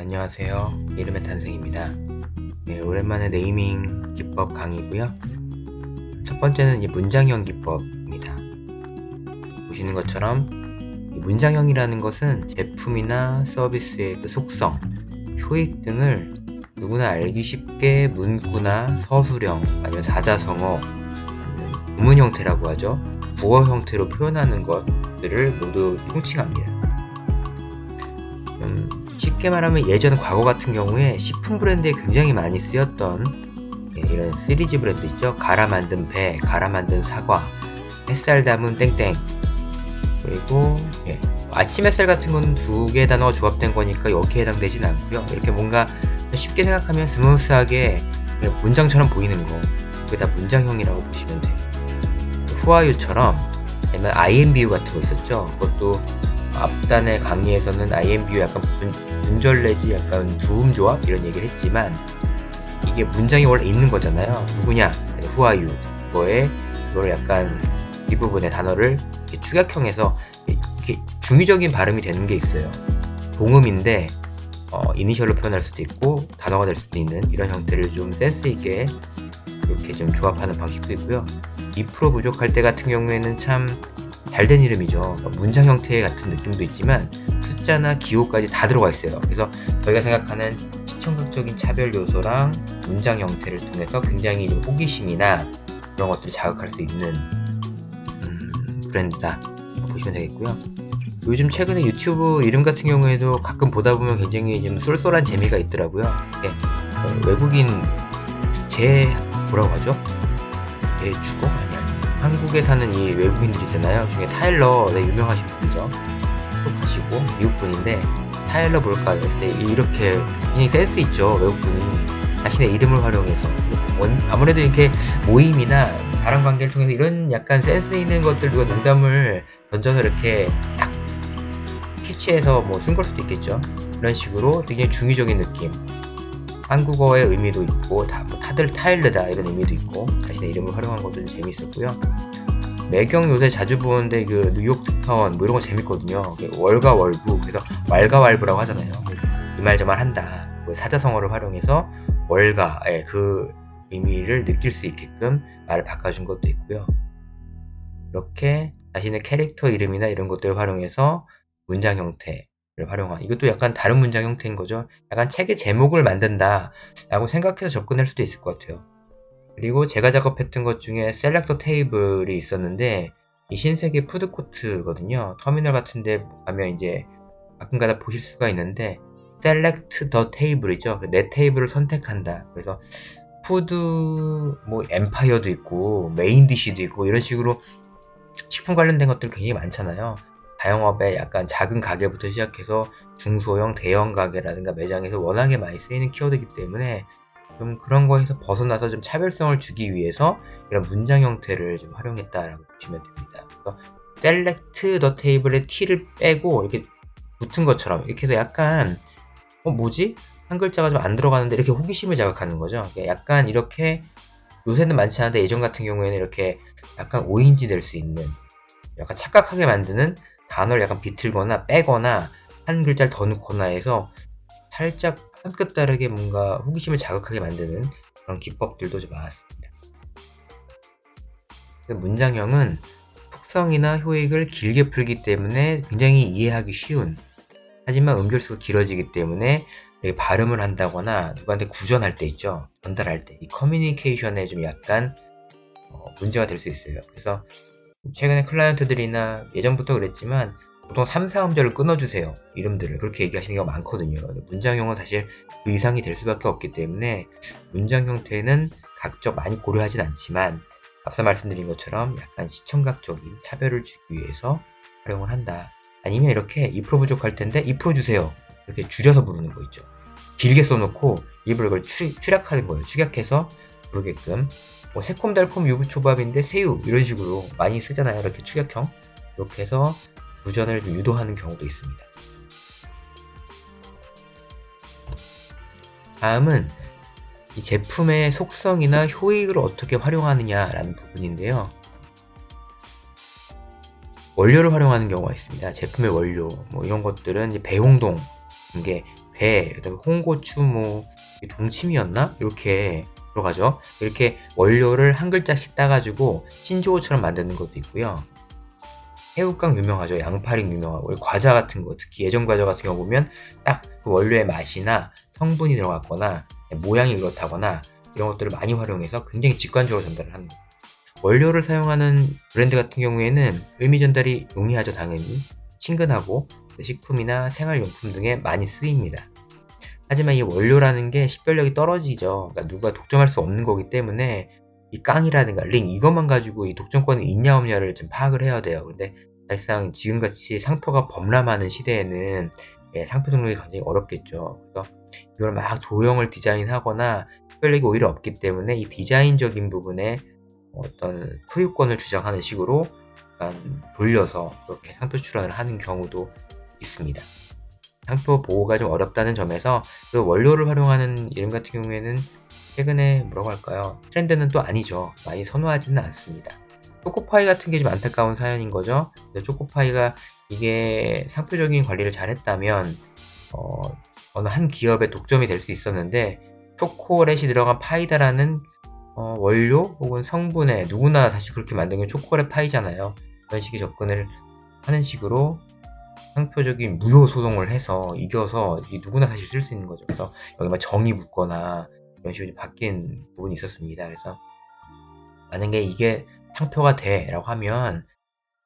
안녕하세요. 이름의 탄생입니다. 네, 오랜만에 네이밍 기법 강의고요. 첫 번째는 이 문장형 기법입니다. 보시는 것처럼 이 문장형이라는 것은 제품이나 서비스의 그 속성, 효익 등을 누구나 알기 쉽게 문구나 서술형 아니면 사자성어, 구문 형태라고 하죠. 구어 형태로 표현하는 것들을 모두 총칭합니다. 쉽게 말하면 예전 과거 같은 경우에 식품 브랜드에 굉장히 많이 쓰였던 이런 시리즈 브랜드 있죠. 갈아 만든 배, 갈아 만든 사과, 햇살 담은 땡땡. 그리고 아침 햇살 같은 건 두 개의 단어가 조합된 거니까 여기에 해당되진 않고요. 이렇게 뭔가 쉽게 생각하면 스무스하게 문장처럼 보이는 거, 그게 다 문장형이라고 보시면 돼요. 후아유처럼 아니면 IMBU 같은 거 있었죠. 그것도 앞단의 강의에서는 IMBU 약간 분절 내지 약간 두음 조합 이런 얘기를 했지만, 이게 문장이 원래 있는 거잖아요. 누구냐? 후아유. 그걸 약간 뒷부분의 단어를 이렇게 축약형해서 이렇게 중의적인 발음이 되는 게 있어요. 동음인데 이니셜로 표현할 수도 있고 단어가 될 수도 있는 이런 형태를 좀 센스 있게 이렇게 좀 조합하는 방식도 있고요. 2% 부족할 때 같은 경우에는 참 잘된 이름이죠. 문장 형태 같은 느낌도 있지만 숫자나 기호까지 다 들어가 있어요. 그래서 저희가 생각하는 시청각적인 차별 요소랑 문장 형태를 통해서 굉장히 좀 호기심이나 그런 것들을 자극할 수 있는 브랜드다 보시면 되겠고요. 요즘 최근에 유튜브 이름 같은 경우에도 가끔 보다 보면 굉장히 좀 쏠쏠한 재미가 있더라고요. 외국인 뭐라고 하죠? 주거? 한국에 사는 이 외국인들 있잖아요. 중에 타일러, 유명하신 분이죠. 똑하시고 미국 분인데 타일러 볼까 했을 때 이렇게 굉장히 센스 있죠. 외국분이 자신의 이름을 활용해서 아무래도 이렇게 모임이나 다른 관계를 통해서 이런 약간 센스 있는 것들 누가 농담을 던져서 이렇게 딱 캐치해서 쓴 걸 수도 있겠죠. 이런 식으로 되게 중의적인 느낌. 한국어의 의미도 있고 다들 타일르다 이런 의미도 있고 자신의 이름을 활용한 것도 좀 재밌었고요. 매경 요새 자주 보는데 그 뉴욕 특파원 이런 거 재밌거든요. 월가월부, 그래서 왈가왈부라고 하잖아요. 이 말 저 말 한다. 사자성어를 활용해서 월가의 그 의미를 느낄 수 있게끔 말을 바꿔준 것도 있고요. 이렇게 자신의 캐릭터 이름이나 이런 것들을 활용해서 문장 형태 활용한, 이것도 약간 다른 문장 형태인 거죠. 약간 책의 제목을 만든다 라고 생각해서 접근할 수도 있을 것 같아요. 그리고 제가 작업했던 것 중에 셀렉터 테이블이 있었는데, 이 신세계 푸드코트거든요. 터미널 같은데 가면 이제 가끔가다 보실 수가 있는데 셀렉트 더 테이블이죠. 내 테이블을 선택한다. 그래서 푸드 엠파이어도 있고 메인 디시도 있고 이런 식으로 식품 관련된 것들 굉장히 많잖아요. 다영업의 약간 작은 가게부터 시작해서 중소형 대형 가게라든가 매장에서 워낙에 많이 쓰이는 키워드이기 때문에 좀 그런 거에서 벗어나서 좀 차별성을 주기 위해서 이런 문장 형태를 좀 활용했다라고 보시면 됩니다. 그래서 셀렉트 더 테이블의 T를 빼고 이렇게 붙은 것처럼 이렇게 해서 약간 뭐지? 한 글자가 좀 안 들어가는데 이렇게 호기심을 자극하는 거죠. 약간 이렇게 요새는 많지 않은데 예전 같은 경우에는 이렇게 약간 오인지 될 수 있는, 약간 착각하게 만드는 단어를 약간 비틀거나 빼거나 한 글자를 더 넣거나 해서 살짝 한 끗 다르게 뭔가 호기심을 자극하게 만드는 그런 기법들도 좀 많았습니다. 문장형은 속성이나 효익을 길게 풀기 때문에 굉장히 이해하기 쉬운, 하지만 음절수가 길어지기 때문에 발음을 한다거나 누구한테 구전할 때 있죠. 전달할 때 이 커뮤니케이션에 좀 약간 문제가 될 수 있어요. 그래서 최근에 클라이언트들이나 예전부터 그랬지만 보통 3, 4음절을 끊어주세요. 이름들을 그렇게 얘기하시는 경우가 많거든요. 문장형은 사실 그 이상이 될 수밖에 없기 때문에 문장 형태는 각적 많이 고려하진 않지만 앞서 말씀드린 것처럼 약간 시청각적인 차별을 주기 위해서 활용을 한다. 아니면 이렇게 2% 부족할 텐데 2% 주세요. 이렇게 줄여서 부르는 거 있죠. 길게 써놓고 입을 이걸 축약하는 거예요. 축약해서 부르게끔. 새콤달콤 유부초밥인데 새우 이런 식으로 많이 쓰잖아요. 이렇게 축약형. 이렇게 해서 부전을 좀 유도하는 경우도 있습니다. 다음은 이 제품의 속성이나 효익을 어떻게 활용하느냐라는 부분인데요. 원료를 활용하는 경우가 있습니다. 제품의 원료, 이런 것들은 이제 배홍동, 이게 배, 그다음에 홍고추, 뭐 동치미였나? 이렇게 들어가죠. 이렇게 원료를 한 글자씩 따가지고 신조어처럼 만드는 것도 있고요. 새우깡 유명하죠. 양파링 유명하고 과자 같은 거, 특히 예전 과자 같은 경우 보면 딱 그 원료의 맛이나 성분이 들어갔거나 모양이 그렇다거나 이런 것들을 많이 활용해서 굉장히 직관적으로 전달을 하는 거예요. 원료를 사용하는 브랜드 같은 경우에는 의미 전달이 용이하죠. 당연히 친근하고 식품이나 생활용품 등에 많이 쓰입니다. 하지만 이 원료라는 게 식별력이 떨어지죠. 그러니까 누가 독점할 수 없는 거기 때문에 이 깡이라든가 링 이것만 가지고 이 독점권이 있냐 없냐를 좀 파악을 해야 돼요. 근데 사실상 지금같이 상표가 범람하는 시대에는 상표 등록이 굉장히 어렵겠죠. 그래서 이걸 막 도형을 디자인하거나 식별력이 오히려 없기 때문에 이 디자인적인 부분에 어떤 소유권을 주장하는 식으로 약간 돌려서 그렇게 상표 출원을 하는 경우도 있습니다. 상표 보호가 좀 어렵다는 점에서 그 원료를 활용하는 이름 같은 경우에는 최근에 뭐라고 할까요? 트렌드는 또 아니죠. 많이 선호하지는 않습니다. 초코파이 같은 게 좀 안타까운 사연인 거죠. 초코파이가 이게 상표적인 관리를 잘했다면 어느 한 기업의 독점이 될 수 있었는데 초콜릿이 들어간 파이다라는 원료 혹은 성분에 누구나 사실 그렇게 만든 게 초콜릿 파이잖아요. 그런 식의 접근을 하는 식으로 상표적인 무효 소송을 해서 이겨서 누구나 사실 쓸 수 있는 거죠. 그래서 여기만 정이 붙거나 이런 식으로 바뀐 부분이 있었습니다. 그래서 만약에 이게 상표가 돼라고 하면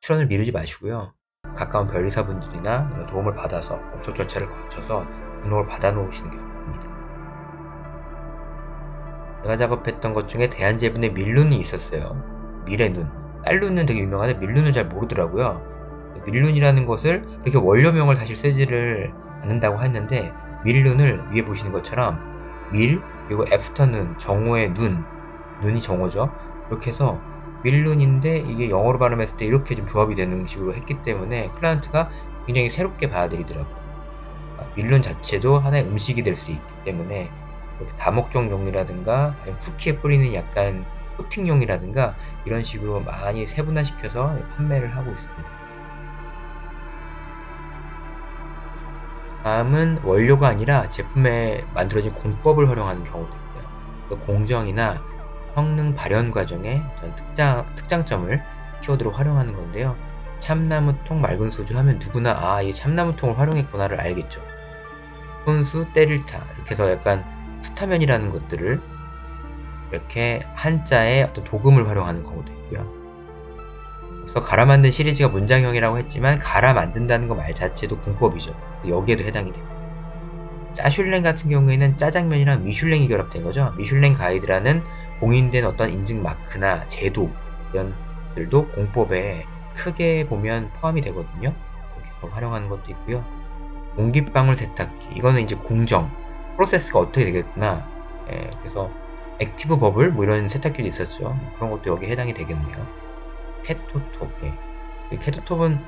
출원을 미루지 마시고요. 가까운 변리사분들이나 도움을 받아서 법적 절차를 거쳐서 등록을 받아 놓으시는 게 좋습니다. 제가 작업했던 것 중에 대한제분의 밀룬이 있었어요. 밀의 눈. 딸룬은 되게 유명한데 밀룬은 잘 모르더라고요. 밀룬이라는 것을 이렇게 원료명을 사실 쓰지를 않는다고 했는데 밀룬을 위에 보시는 것처럼 밀 그리고 애프터눈 정오의 눈이 정오죠. 이렇게 해서 밀룬인데 이게 영어로 발음했을 때 이렇게 좀 조합이 되는 식으로 했기 때문에 클라이언트가 굉장히 새롭게 받아들이더라고요. 밀룬 자체도 하나의 음식이 될 수 있기 때문에 이렇게 다목적용이라든가 아니면 쿠키에 뿌리는 약간 코팅용이라든가 이런 식으로 많이 세분화시켜서 판매를 하고 있습니다. 다음은 원료가 아니라 제품에 만들어진 공법을 활용하는 경우도 있고요. 공정이나 성능 발현 과정의 특장점을 키워드로 활용하는 건데요. 참나무통 맑은 소주 하면 누구나 이 참나무통을 활용했구나를 알겠죠. 손수 때릴타 이렇게 해서 약간 수타면이라는 것들을 이렇게 한자의 어떤 도금을 활용하는 경우도 있고요. 그래서 갈아 만든 시리즈가 문장형이라고 했지만 갈아 만든다는 거 말 자체도 공법이죠. 여기에도 해당이 됩니다. 짜슐랭 같은 경우에는 짜장면이랑 미슐랭이 결합된 거죠. 미슐랭 가이드라는 공인된 어떤 인증 마크나 제도 이런 것들도 공법에 크게 보면 포함이 되거든요. 이렇게 활용하는 것도 있고요. 공기방울 세탁기 이거는 이제 공정 프로세스가 어떻게 되겠구나. 그래서 액티브 버블 뭐 이런 세탁기도 있었죠. 그런 것도 여기에 해당이 되겠네요. 케토톱 케토톱은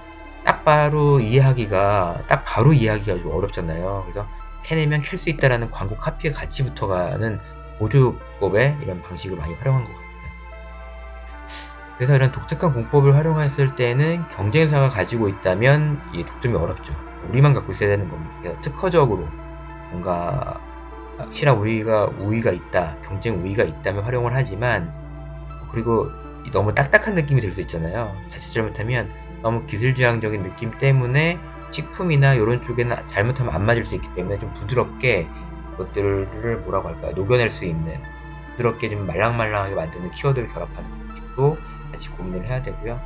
딱 바로 이해하기가 좀 어렵잖아요. 그래서 캐내면 켤 수 있다라는 광고 카피에 같이 붙어가는 보조법의 이런 방식을 많이 활용한 것 같아요. 그래서 이런 독특한 공법을 활용했을 때는 경쟁사가 가지고 있다면 이 독점이 어렵죠. 우리만 갖고 있어야 되는 겁니다. 그래서 특허적으로 뭔가 확실한 우위가 있다, 경쟁 우위가 있다면 활용을 하지만 그리고 너무 딱딱한 느낌이 들 수 있잖아요. 자칫 잘못하면 너무 기술지향적인 느낌 때문에 식품이나 이런 쪽에는 잘못하면 안 맞을 수 있기 때문에 좀 부드럽게 그것들을 뭐라고 할까요? 녹여낼 수 있는 부드럽게 좀 말랑말랑하게 만드는 키워드를 결합하는 방식도 같이 고민을 해야 되고요.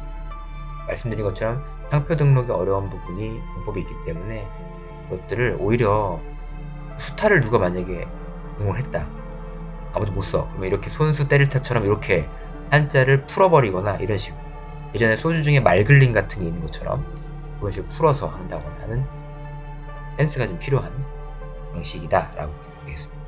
말씀드린 것처럼 상표 등록이 어려운 부분이 공법이 있기 때문에 그것들을 오히려 수타를 누가 만약에 등록을 했다. 아무도 못 써. 그러면 이렇게 손수 때릴타처럼 이렇게 한자를 풀어버리거나 이런 식으로 예전에 소주 중에 말글림 같은 게 있는 것처럼 그런 식으로 풀어서 한다거나 하는 센스가 좀 필요한 방식이다 라고 보겠습니다.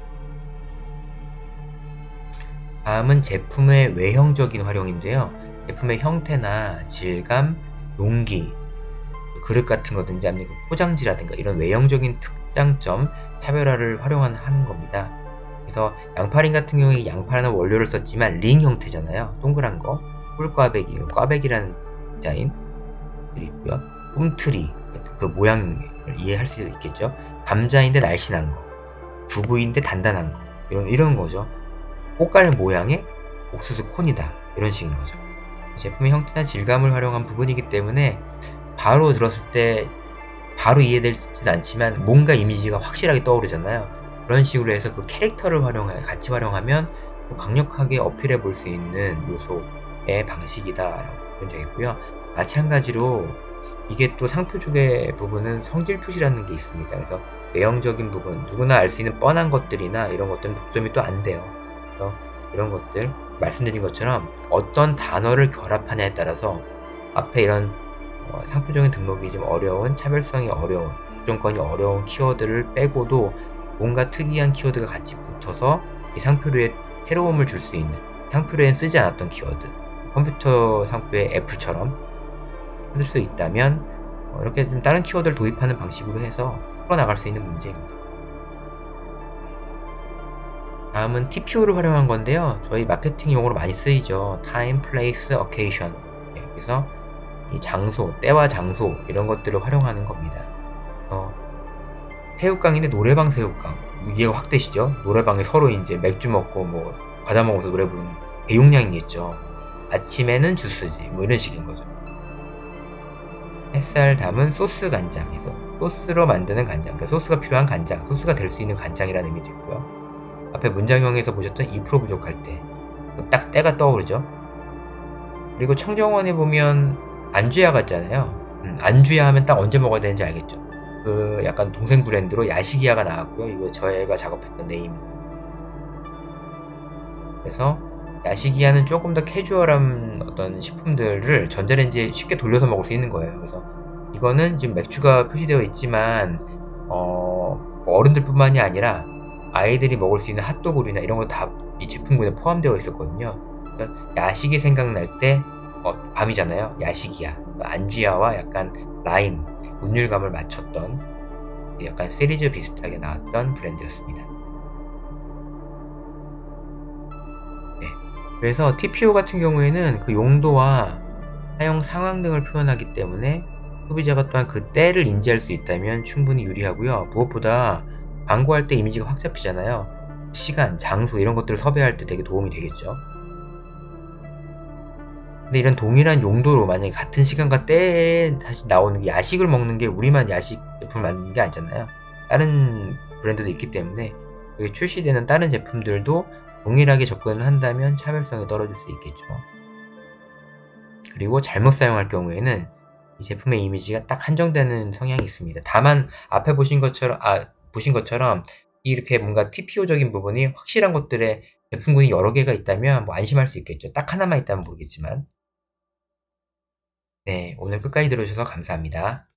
다음은 제품의 외형적인 활용인데요. 제품의 형태나 질감, 용기, 그릇 같은 거든지 아니면 포장지라든가 이런 외형적인 특장점, 차별화를 하는 겁니다. 그래서 양파링 같은 경우에 양파라는 원료를 썼지만 링 형태잖아요. 동그란 거. 꽈배기라는 디자인들이 있고요. 꿈틀이 그 모양을 이해할 수 있겠죠. 감자인데 날씬한 거, 두부인데 단단한 거, 이런 거죠. 꽃갈 모양의 옥수수 콘이다, 이런 식인 거죠. 제품의 형태나 질감을 활용한 부분이기 때문에 바로 들었을 때 바로 이해되진 않지만 뭔가 이미지가 확실하게 떠오르잖아요. 그런 식으로 해서 그 캐릭터를 같이 활용하면 강력하게 어필해 볼 수 있는 요소의 방식이다라고 보면 되겠고요. 마찬가지로 이게 또 상표 쪽의 부분은 성질 표시라는 게 있습니다. 그래서 외형적인 부분, 누구나 알 수 있는 뻔한 것들이나 이런 것들은 독점이 또 안 돼요. 그래서 이런 것들 말씀드린 것처럼 어떤 단어를 결합하냐에 따라서 앞에 이런 상표적인 등록이 좀 어려운, 차별성이 어려운, 독점권이 어려운 키워드를 빼고도 뭔가 특이한 키워드가 같이 붙어서 이 상표류에 새로움을 줄 수 있는, 상표류엔 쓰지 않았던 키워드, 컴퓨터 상표의 F처럼 쓸 수 있다면 이렇게 좀 다른 키워드를 도입하는 방식으로 해서 풀어나갈 수 있는 문제입니다. 다음은 TPO를 활용한 건데요. 저희 마케팅 용어로 많이 쓰이죠. Time, Place, Occasion. 그래서 이 장소, 때와 장소 이런 것들을 활용하는 겁니다. 새우깡인데 노래방 새우깡, 이해가 확 되시죠? 노래방에 서로 이제 맥주 먹고 뭐 과자 먹으면서 노래 부르는 대용량이겠죠. 아침에는 주스지, 뭐 이런 식인 거죠. 햇살 담은 소스 간장에서 소스로 만드는 간장, 그러니까 소스가 필요한 간장, 소스가 될 수 있는 간장이라는 의미도 있고요. 앞에 문장형에서 보셨던 2% 부족할 때 딱 때가 떠오르죠. 그리고 청정원에 보면 안주야 같잖아요. 안주야 하면 딱 언제 먹어야 되는지 알겠죠. 그 약간 동생 브랜드로 야식이야가 나왔고요. 이거 저희가 작업했던 네임입니다. 그래서 야식이야는 조금 더 캐주얼한 어떤 식품들을 전자레인지에 쉽게 돌려서 먹을 수 있는 거예요. 그래서 이거는 지금 맥주가 표시되어 있지만 어른들뿐만이 아니라 아이들이 먹을 수 있는 핫도그류나 이런 거 다 이 제품군에 포함되어 있었거든요. 그러니까 야식이 생각날 때 밤이잖아요. 야식이야, 안주야와 약간 라임, 운율감을 맞췄던 약간 시리즈 비슷하게 나왔던 브랜드였습니다. 네. 그래서 TPO 같은 경우에는 그 용도와 사용 상황 등을 표현하기 때문에 소비자가 또한 그 때를 인지할 수 있다면 충분히 유리하고요. 무엇보다 광고할 때 이미지가 확 잡히잖아요. 시간, 장소 이런 것들을 섭외할 때 되게 도움이 되겠죠. 근데 이런 동일한 용도로 만약에 같은 시간과 때에 다시 나오는 게 야식을 먹는 게 우리만 야식 제품을 만드는 게 아니잖아요. 다른 브랜드도 있기 때문에 여기 출시되는 다른 제품들도 동일하게 접근을 한다면 차별성이 떨어질 수 있겠죠. 그리고 잘못 사용할 경우에는 이 제품의 이미지가 딱 한정되는 성향이 있습니다. 다만 앞에 보신 것처럼 이렇게 뭔가 TPO적인 부분이 확실한 것들의 제품군이 여러 개가 있다면 뭐 안심할 수 있겠죠. 딱 하나만 있다면 모르겠지만. 네, 오늘 끝까지 들어주셔서 감사합니다.